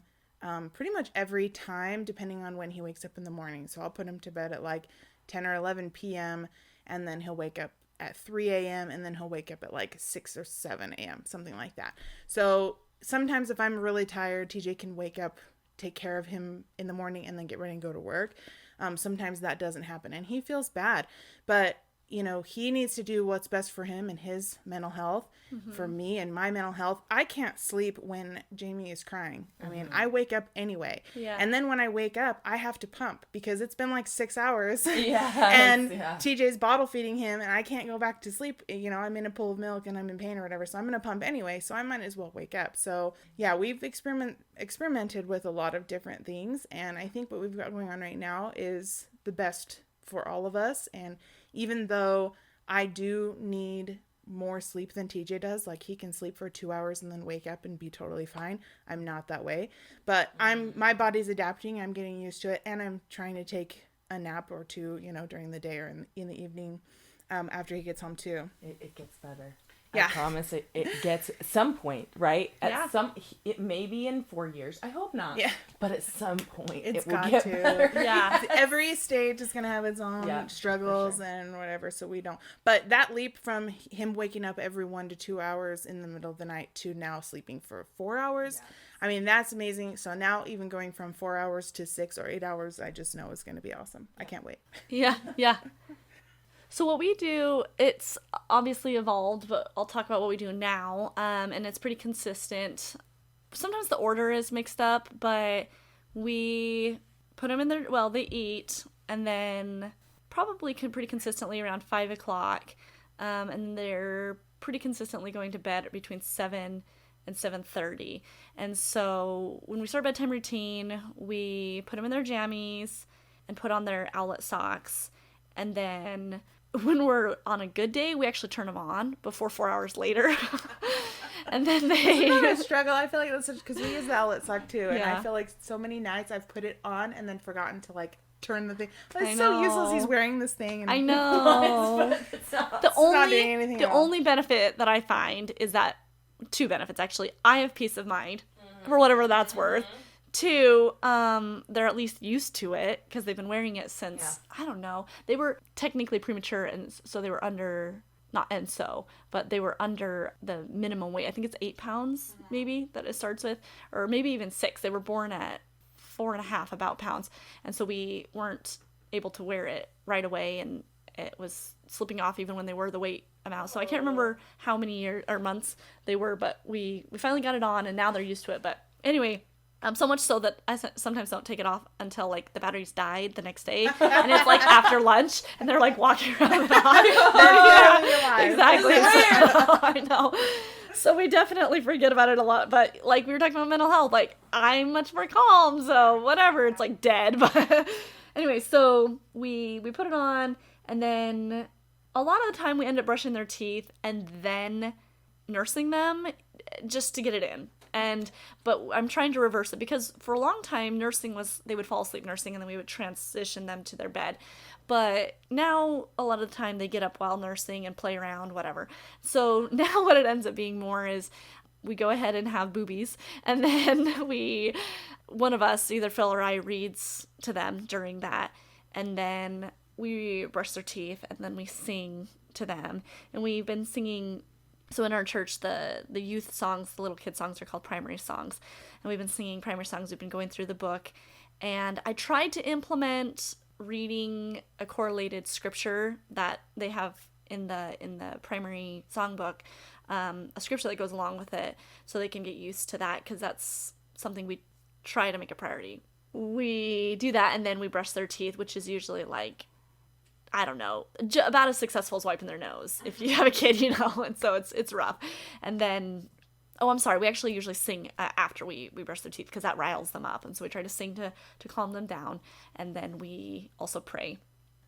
pretty much every time, depending on when he wakes up in the morning. So I'll put him to bed at like 10 or 11 p.m., and then he'll wake up at 3 a.m., and then he'll wake up at like 6 or 7 a.m., something like that. So sometimes if I'm really tired, TJ can wake up, take care of him in the morning, and then get ready and go to work. Sometimes that doesn't happen, and he feels bad. But you know, he needs to do what's best for him and his mental health. For me and my mental health, I can't sleep when Jamie is crying. I mean, I wake up anyway. Yeah. And then when I wake up, I have to pump because it's been like 6 hours. And TJ's bottle feeding him, and I can't go back to sleep. You know, I'm in a pool of milk and I'm in pain or whatever, so I'm going to pump anyway. So I might as well wake up. So yeah, we've experimented with a lot of different things. And I think what we've got going on right now is the best for all of us. And even though I do need more sleep than TJ does, like he can sleep for 2 hours and then wake up and be totally fine, I'm not that way. But my body's adapting, I'm getting used to it, and I'm trying to take a nap or two, you know, during the day or in the evening after he gets home too. It gets better. Yeah. I promise it gets at some point, right? It may be in 4 years. I hope not. Yeah. But at some point it will get better. Yeah. Every stage is going to have its own struggles and whatever, so we don't. But that leap from him waking up every 1 to 2 hours in the middle of the night to now sleeping for 4 hours, I mean, that's amazing. So now even going from 4 hours to 6 or 8 hours, I just know is going to be awesome. I can't wait. Yeah. So what we do, it's obviously evolved, but I'll talk about what we do now, and it's pretty consistent. Sometimes the order is mixed up, but we put them in they eat, and then probably pretty consistently around 5 o'clock, and they're pretty consistently going to bed between 7 and 7:30. And so when we start bedtime routine, we put them in their jammies and put on their owlet socks, and then when we're on a good day, we actually turn them on before 4 hours later. And then they... It's not a struggle. I feel like that's because we use the outlet sock too. And I feel like so many nights I've put it on and then forgotten to like turn the thing. But it's so useless. He's wearing this thing. And I know. The only benefit that I find is that, 2 benefits actually. I have peace of mind for whatever that's worth. 2, they're at least used to it because they've been wearing it since, I don't know, they were technically premature, and so they were under, but they were under the minimum weight. I think it's 8 pounds maybe that it starts with, or maybe even 6. They were born at 4.5 about pounds, and so we weren't able to wear it right away, and it was slipping off even when they were the weight amount. So I can't remember how many years or months they were, but we finally got it on, and now they're used to it. But anyway, so much so that I sometimes don't take it off until, like, the batteries died the next day. And it's, like, after lunch, and they're, like, walking around the house. Exactly. I know. So we definitely forget about it a lot. But, like, we were talking about mental health. Like, I'm much more calm, so whatever. It's, like, dead. But anyway, so we put it on, and then a lot of the time we end up brushing their teeth and then nursing them just to get it in. But I'm trying to reverse it because for a long time nursing was, they would fall asleep nursing and then we would transition them to their bed. But now a lot of the time they get up while nursing and play around, whatever. So now what it ends up being more is we go ahead and have boobies, and then one of us, either Phil or I, reads to them during that, and then we brush their teeth, and then we sing to them. And we've been singing. So in our church, the youth songs, the little kid songs are called primary songs. And we've been singing primary songs. We've been going through the book. And I tried to implement reading a correlated scripture that they have in the primary songbook a scripture that goes along with it so they can get used to that, because that's something we try to make a priority. We do that, and then we brush their teeth, which is usually like, I don't know, about as successful as wiping their nose if you have a kid, and so it's rough. And then, oh, I'm sorry, we actually usually sing after we brush their teeth, because that riles them up, and so we try to sing to calm them down, and then we also pray,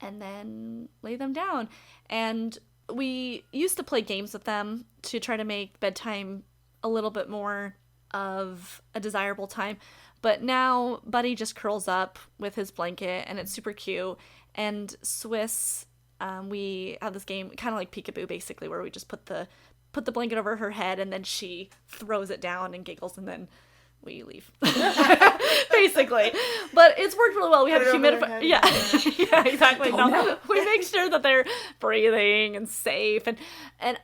and then lay them down. And we used to play games with them to try to make bedtime a little bit more of a desirable time, but now Buddy just curls up with his blanket, and it's super cute. And Swiss, we have this game, kind of like peekaboo, basically, where we just put the blanket over her head, and then she throws it down and giggles, and then we leave, basically. But it's worked really well. We have humidifier. Yeah, yeah, exactly. No, we make sure that they're breathing and safe. And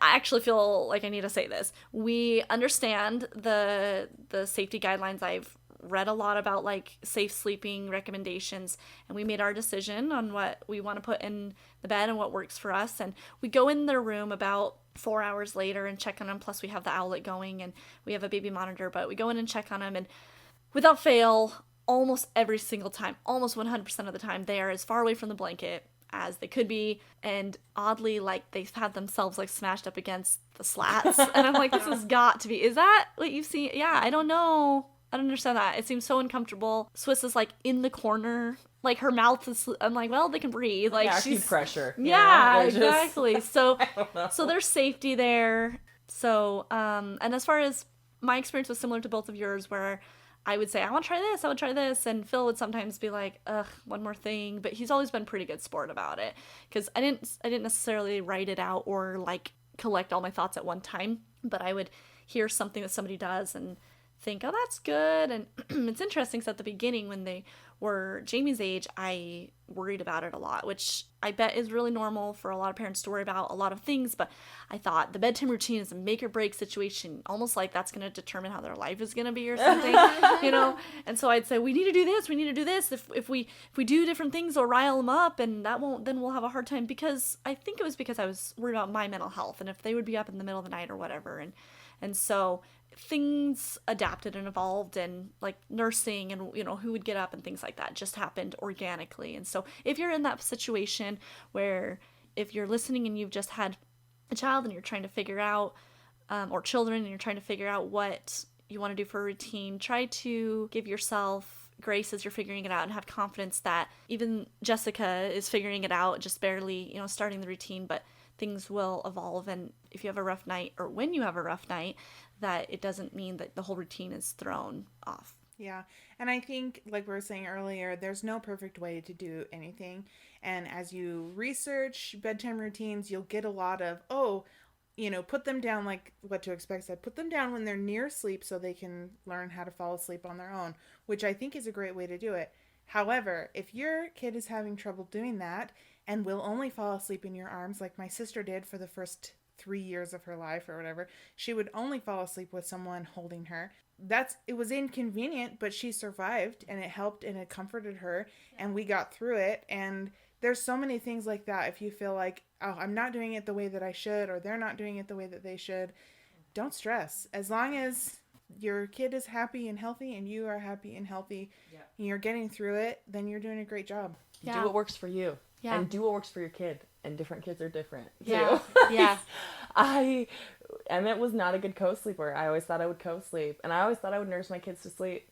I actually feel like I need to say this. We understand the safety guidelines. I've read a lot about like safe sleeping recommendations, and we made our decision on what we want to put in the bed and what works for us. And we go in their room about 4 hours later and check on them. Plus we have the owlet going, and we have a baby monitor, but we go in and check on them, and without fail, almost every single time, almost 100% of the time, they are as far away from the blanket as they could be. And oddly, like, they've had themselves like smashed up against the slats, and I'm like, this has got to be, is that what you've seen? Yeah, I don't know. I don't understand that. It seems so uncomfortable. Swiss is like in the corner, like her mouth is, I'm like, well, they can breathe. Like, she's pressure. Yeah, exactly. So there's safety there. So, and as far as my experience was similar to both of yours, where I would say, I want to try this. And Phil would sometimes be like, ugh, one more thing. But he's always been pretty good sport about it. Because I didn't necessarily write it out or like collect all my thoughts at one time. But I would hear something that somebody does and think, oh, that's good. And it's interesting, because at the beginning, when they were Jamie's age, I worried about it a lot, which I bet is really normal for a lot of parents to worry about a lot of things. But I thought the bedtime routine is a make or break situation, almost like that's going to determine how their life is going to be or something, And so I'd say, we need to do this. If we do different things, or rile them up, and then we'll have a hard time. Because I think it was because I was worried about my mental health, and if they would be up in the middle of the night or whatever. And so things adapted and evolved, and like nursing and who would get up and things like that just happened organically. And so if you're in that situation where, if you're listening and you've just had a child and you're trying to figure out or children, and you're trying to figure out what you want to do for a routine, try to give yourself grace as you're figuring it out, and have confidence that even Jessica is figuring it out, just barely starting the routine, but things will evolve. And if you have a rough night, or when you have a rough night, that it doesn't mean that the whole routine is thrown off. Yeah. And I think, like we were saying earlier, there's no perfect way to do anything. And as you research bedtime routines, you'll get a lot of, put them down, like What to Expect said, put them down when they're near sleep so they can learn how to fall asleep on their own, which I think is a great way to do it. However, if your kid is having trouble doing that and will only fall asleep in your arms, like my sister did for the first 3 years of her life or whatever, she would only fall asleep with someone holding her. It was inconvenient, but she survived, and it helped, and it comforted her, and we got through it. And there's so many things like that. If you feel like, oh, I'm not doing it the way that I should, or they're not doing it the way that they should, don't stress. As long as your kid is happy and healthy, and you are happy and healthy, and you're getting through it, then you're doing a great job. Yeah. Do what works for you. Yeah. And do what works for your kid. And different kids are different, too. Yeah. Yeah. Emmett was not a good co-sleeper. I always thought I would co-sleep. And I always thought I would nurse my kids to sleep.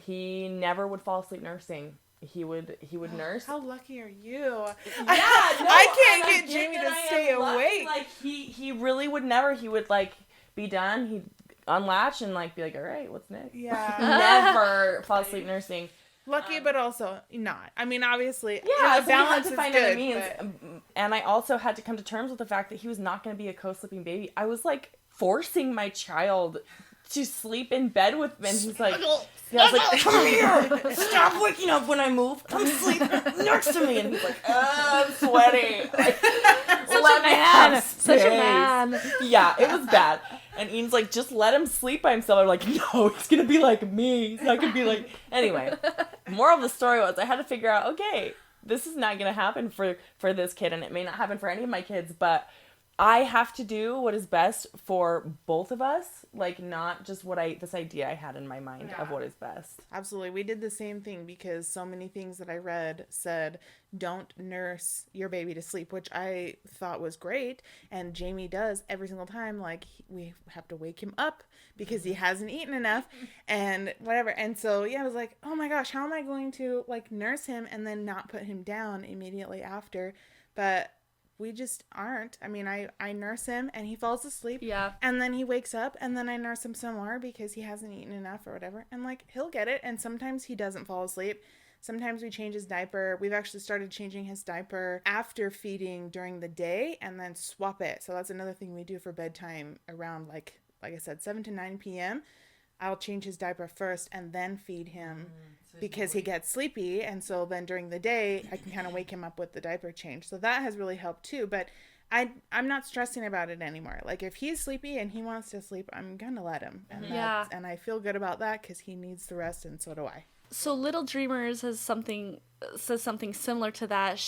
He never would fall asleep nursing. He would nurse. How lucky are you? Yeah, I can't get Jamie to stay awake. Like, he really would never. He would, like, be done. He'd unlatch and, like, be like, all right, what's next? Yeah. Never fall asleep nursing. Lucky, but also not. I mean, obviously, yeah, the balance is good. Means. And I also had to come to terms with the fact that he was not going to be a co-sleeping baby. I was like forcing my child to sleep in bed with me, and he's like, I was like, come here, stop waking up when I move, come sleep next to me, and he's like, I'm sweaty. Like, Such a man. Yeah, it was bad. And Ian's like, just let him sleep by himself. I'm like, no, he's going to be like me. He's not going to be like... Anyway, moral of the story was I had to figure out, okay, this is not going to happen for this kid, and it may not happen for any of my kids, but I have to do what is best for both of us, like not just this idea I had in my mind of what is best. Absolutely. We did the same thing because so many things that I read said don't nurse your baby to sleep, which I thought was great. And Jamie does every single time. Like, we have to wake him up because he hasn't eaten enough and whatever. And so, yeah, I was like, oh my gosh, how am I going to like nurse him and then not put him down immediately after? But we just aren't. I mean, I nurse him and he falls asleep. Yeah. And then he wakes up and then I nurse him some more because he hasn't eaten enough or whatever. And like, he'll get it. And sometimes he doesn't fall asleep. Sometimes we change his diaper. We've actually started changing his diaper after feeding during the day and then swap it. So that's another thing we do for bedtime around like I said, 7 to 9 p.m. I'll change his diaper first and then feed him because he gets sleepy. And so then during the day, I can kind of wake him up with the diaper change. So that has really helped too. But I'm not stressing about it anymore. Like, if he's sleepy and he wants to sleep, I'm going to let him. And and I feel good about that because he needs the rest, and so do I. So Little Dreamers says something similar to that.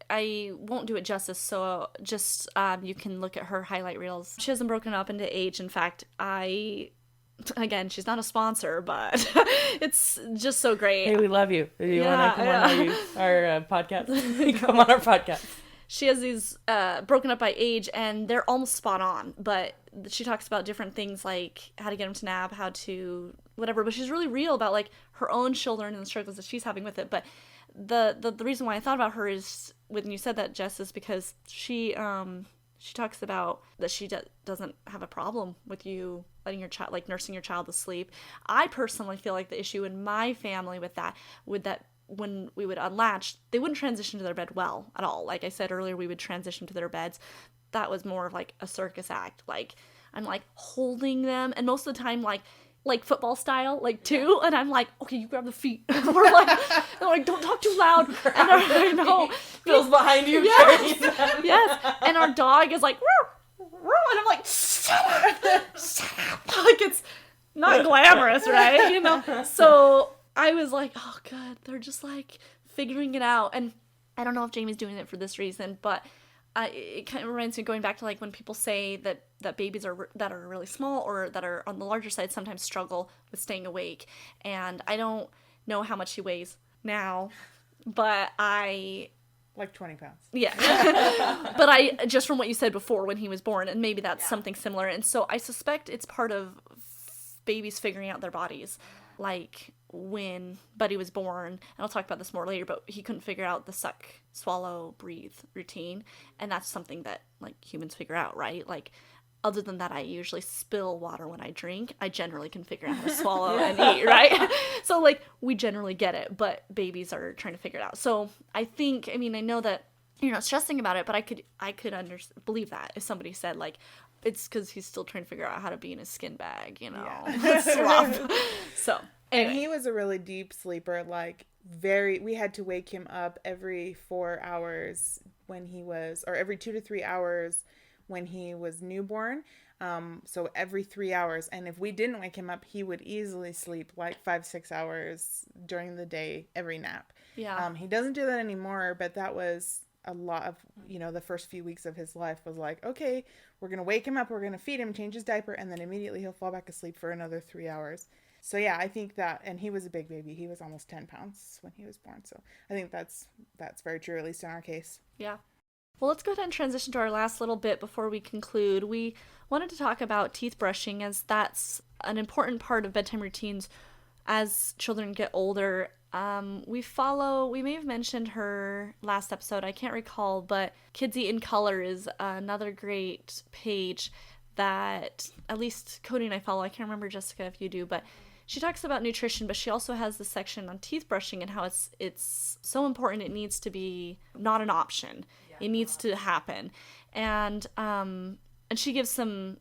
I won't do it justice, so just you can look at her highlight reels. She hasn't broken up into age. In fact, again, she's not a sponsor, but it's just so great. Hey, we love you. You want to come on our podcast? Come on our podcast. She has these broken up by age, and they're almost spot on, but she talks about different things like how to get them to nap, how to whatever, but she's really real about like her own children and the struggles that she's having with it. But the reason why I thought about her is when you said that, Jess, is because she talks about that she doesn't have a problem with you letting your child, like nursing your child to sleep. I personally feel like the issue in my family with that when we would unlatch, they wouldn't transition to their bed well at all. Like I said earlier, we would transition to their beds. That was more of like a circus act. Like, I'm like holding them, and most of the time like football style, like two, and I'm like, okay, you grab the feet. We're like, they're like, don't talk too loud. And I know Phil's behind you. Yes, yes. And our dog is like, woo, woo, and I'm like, shut up. Like, it's not glamorous, right? You know. So I was like, oh, good. They're just like figuring it out, and I don't know if Jamie's doing it for this reason, but it kind of reminds me going back to like when people say that babies that are really small or that are on the larger side sometimes struggle with staying awake. And I don't know how much he weighs now, but like 20 pounds. Yeah. But I just from what you said before when he was born, and maybe that's something similar. And so I suspect it's part of babies figuring out their bodies. Like when Buddy was born, and I'll talk about this more later, but he couldn't figure out the suck, swallow, breathe routine. And that's something that like humans figure out, right? Like, other than that, I usually spill water when I drink. I generally can figure out how to swallow and eat, right? So like we generally get it, but babies are trying to figure it out. So I know that you're not stressing about it, but I could believe that if somebody said like, it's because he's still trying to figure out how to be in his skin bag, you know. Yeah. It's rough. So, anyway. And he was a really deep sleeper, like we had to wake him up every 4 hours or every 2 to 3 hours when he was newborn. So every 3 hours. And if we didn't wake him up, he would easily sleep like 5-6 hours during the day, every nap. Yeah. He doesn't do that anymore, but that was a lot of, the first few weeks of his life was like, okay, we're going to wake him up, we're going to feed him, change his diaper, and then immediately he'll fall back asleep for another 3 hours. So yeah, I think that, and he was a big baby. He was almost 10 pounds when he was born. So I think that's very true, at least in our case. Yeah. Well, let's go ahead and transition to our last little bit before we conclude. We wanted to talk about teeth brushing, as that's an important part of bedtime routines as children get older. We may have mentioned her last episode, I can't recall, but Kids Eat in Color is another great page that at least Cody and I follow. I can't remember, Jessica, if you do, but she talks about nutrition, but she also has this section on teeth brushing and how it's so important. It needs to be not an option. Yeah. It needs to happen. And she gives some,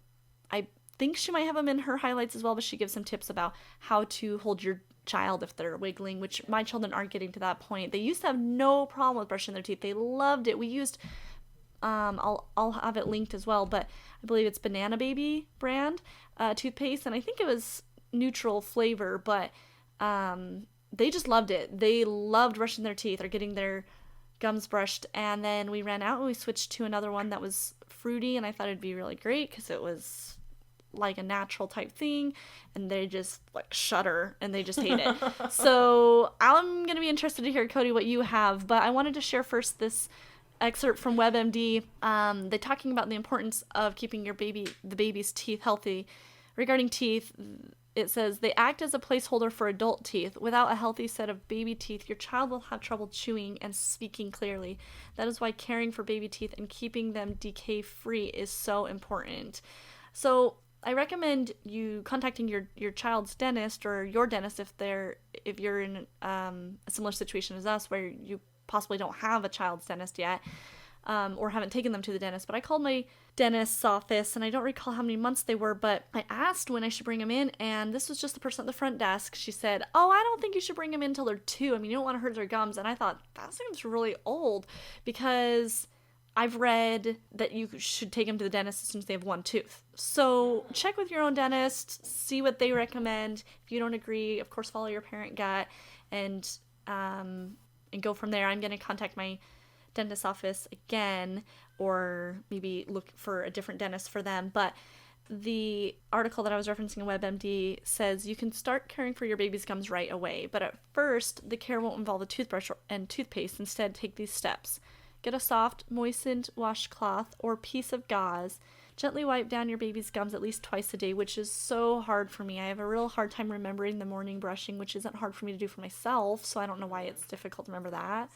I think she might have them in her highlights as well, but she gives some tips about how to hold your child if they're wiggling, which my children aren't getting to that point. They used to have no problem with brushing their teeth. They loved it. We used I'll have it linked as well, but I believe it's Banana Baby brand toothpaste, and I think it was neutral flavor, but they just loved it. They loved brushing their teeth or getting their gums brushed. And then we ran out and we switched to another one that was fruity, and I thought it'd be really great because it was like a natural type thing, and they just like shudder and they just hate it. So I'm gonna be interested to hear, Cody, what you have, but I wanted to share first this excerpt from WebMD. They're talking about the importance of keeping the baby's teeth healthy. Regarding teeth, it says they act as a placeholder for adult teeth. Without a healthy set of baby teeth, your child will have trouble chewing and speaking clearly. That is why caring for baby teeth and keeping them decay free is so important. So I recommend you contacting your child's dentist or your dentist if you're in a similar situation as us where you possibly don't have a child's dentist yet, or haven't taken them to the dentist. But I called my dentist's office, and I don't recall how many months they were, but I asked when I should bring them in, and this was just the person at the front desk. She said, "Oh, I don't think you should bring them in until they're 2. I mean, you don't want to hurt their gums." And I thought, that seems really old, because I've read that you should take them to the dentist as soon as they have 1 tooth. So check with your own dentist, see what they recommend. If you don't agree, of course, follow your parent gut, and go from there. I'm going to contact my dentist's office again, or maybe look for a different dentist for them. But the article that I was referencing in WebMD says you can start caring for your baby's gums right away, but at first the care won't involve a toothbrush and toothpaste. Instead, take these steps. Get a soft, moistened washcloth or piece of gauze. Gently wipe down your baby's gums at least twice a day, which is so hard for me. I have a real hard time remembering the morning brushing, which isn't hard for me to do for myself, so I don't know why it's difficult to remember that.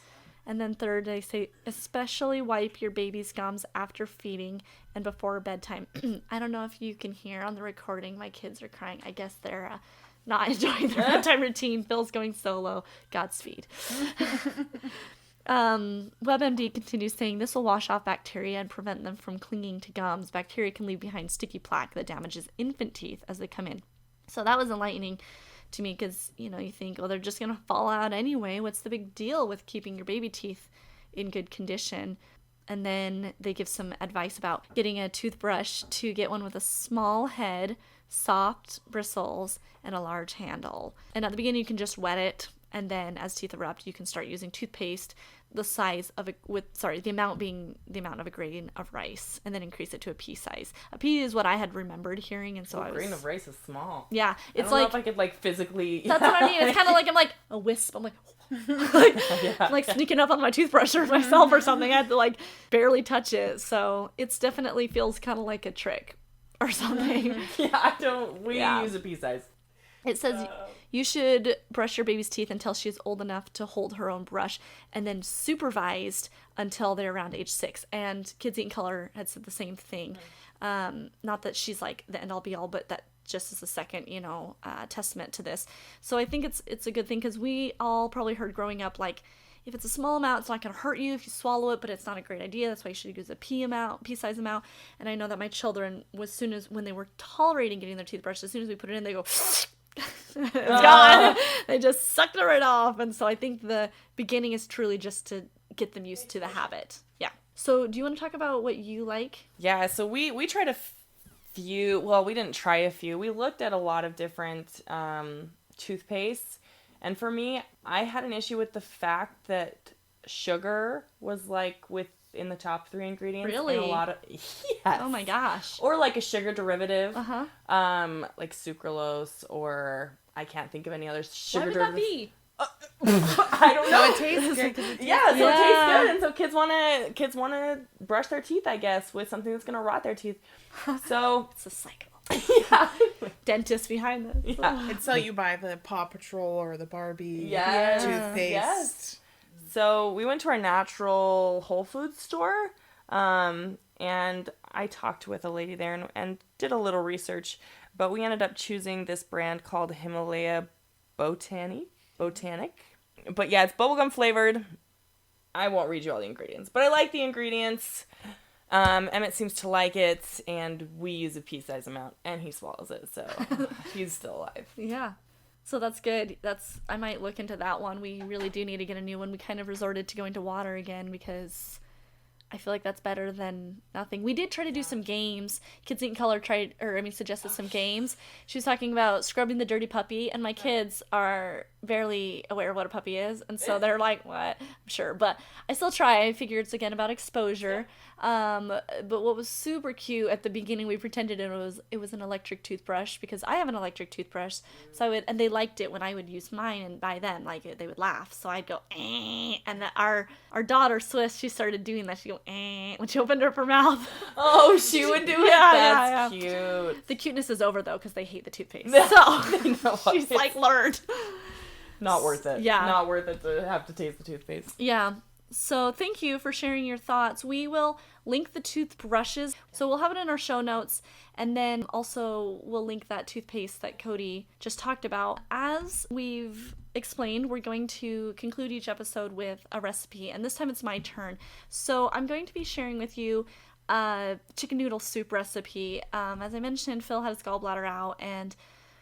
And then third, they say, especially wipe your baby's gums after feeding and before bedtime. I don't know if you can hear on the recording, my kids are crying. I guess they're not enjoying their bedtime routine. Phil's going solo. Godspeed. WebMD continues saying this will wash off bacteria and prevent them from clinging to gums. Bacteria can leave behind sticky plaque that damages infant teeth as they come in. So that was enlightening to me, because you think, oh, they're just gonna fall out anyway. What's the big deal with keeping your baby teeth in good condition? And then they give some advice about getting a toothbrush, to get one with a small head, soft bristles, and a large handle. And at the beginning you can just wet it, and then as teeth erupt, you can start using toothpaste the size of the amount being the amount of a grain of rice, and then increase it to a pea size. A pea is what I had remembered hearing, and so a grain of rice is small. Yeah, it's I don't know if I could physically. That's what I mean. It's kind of like I'm like a wisp. I'm like, I'm like sneaking up on my toothbrush or myself or something. I had to barely touch it, so it's definitely feels kind of like a trick or something. We use a pea size. It says you should brush your baby's teeth until she's old enough to hold her own brush, and then supervised until they're around age 6. And Kids Eating Color had said the same thing. Not that she's like the end-all be-all, but that just as a second, testament to this. So I think it's a good thing, because we all probably heard growing up, if it's a small amount, it's not going to hurt you if you swallow it, but it's not a great idea. That's why you should use a pea-size amount. And I know that my children, when they were tolerating getting their toothbrush, as soon as we put it in, they go... it's gone. They just sucked it right off. And so I think the beginning is truly just to get them used to the habit. Yeah. So do you want to talk about what you like? Yeah, so we tried a few. Well, we didn't try a few. We looked at a lot of different toothpastes. And for me, I had an issue with the fact that sugar was in the top 3 ingredients. Really? And a lot of yes. Oh my gosh. Or a sugar derivative. Uh-huh. Like sucralose, or I can't think of any other sugar What would that be? I don't know. It tastes good. It tastes good, and so kids wanna brush their teeth, I guess, with something that's gonna rot their teeth. So it's a cycle. Yeah. Dentist behind this. Yeah. It's so you buy the Paw Patrol or the Barbie toothpaste. Yes. So we went to our natural Whole Foods store, and I talked with a lady there and did a little research, but we ended up choosing this brand called Himalaya Botanic. But yeah, it's bubblegum flavored. I won't read you all the ingredients, but I like the ingredients. Emmett seems to like it, and we use a pea-size amount, and he swallows it, so he's still alive. Yeah. So that's good. I might look into that one. We really do need to get a new one. We kind of resorted to going to water again because I feel like that's better than nothing. We did try to do some games. Kids Eat Color suggested some games. She was talking about scrubbing the dirty puppy, and my kids are barely aware of what a puppy is, and so they're like, what? I'm sure, but I still try. I figure it's again about exposure. But what was super cute at the beginning, we pretended it was an electric toothbrush, because I have an electric toothbrush, and they liked it when I would use mine, and by then, like, they would laugh, so I'd go, eh, and our daughter, Swiss, she started doing that. She'd go, eh, when she opened up her mouth. Oh, she would do it? That's cute. The cuteness is over, though, because they hate the toothpaste. So she's, like, learned. Not worth it. Yeah. Not worth it to have to taste the toothpaste. Yeah. So thank you for sharing your thoughts. We will link the toothbrushes. So we'll have it in our show notes. And then also we'll link that toothpaste that Cody just talked about. As we've explained, we're going to conclude each episode with a recipe. And this time it's my turn. So I'm going to be sharing with you a chicken noodle soup recipe. As I mentioned, Phil had his gallbladder out, and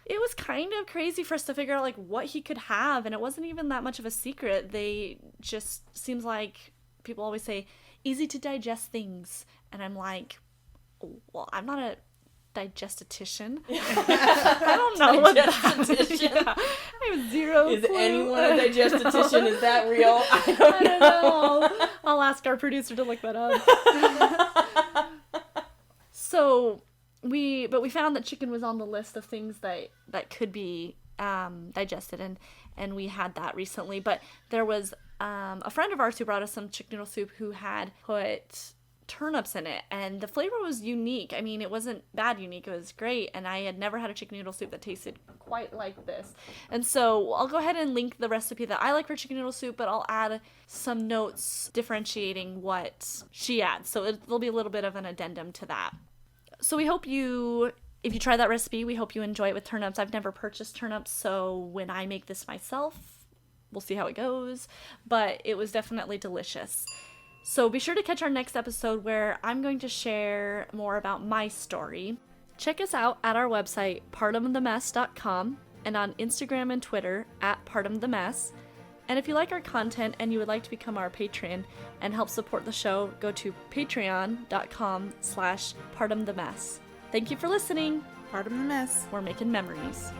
it was kind of crazy for us to figure out, like, what he could have, and it wasn't even that much of a secret. They just, seems like people always say, easy to digest things, and I'm like, well, I'm not a digestatician. I don't know what that is. Yeah, I have zero Is clue. anyone a digestatician? Is that real? I don't know. I'll ask our producer to look that up. So... we found that chicken was on the list of things that could be digested, and we had that recently. But there was a friend of ours who brought us some chicken noodle soup who had put turnips in it, and the flavor was unique. I mean, it wasn't bad unique, it was great, and I had never had a chicken noodle soup that tasted quite like this. And so I'll go ahead and link the recipe that I like for chicken noodle soup, but I'll add some notes differentiating what she adds, so there'll be a little bit of an addendum to that. So we hope if you try that recipe, we hope you enjoy it with turnips. I've never purchased turnips, so when I make this myself, we'll see how it goes. But it was definitely delicious. So be sure to catch our next episode where I'm going to share more about my story. Check us out at our website, partumthemess.com, and on Instagram and Twitter at partumthemess. And if you like our content and you would like to become our patron and help support the show, go to patreon.com/partumthemess. Thank you for listening. Partum the mess. We're making memories.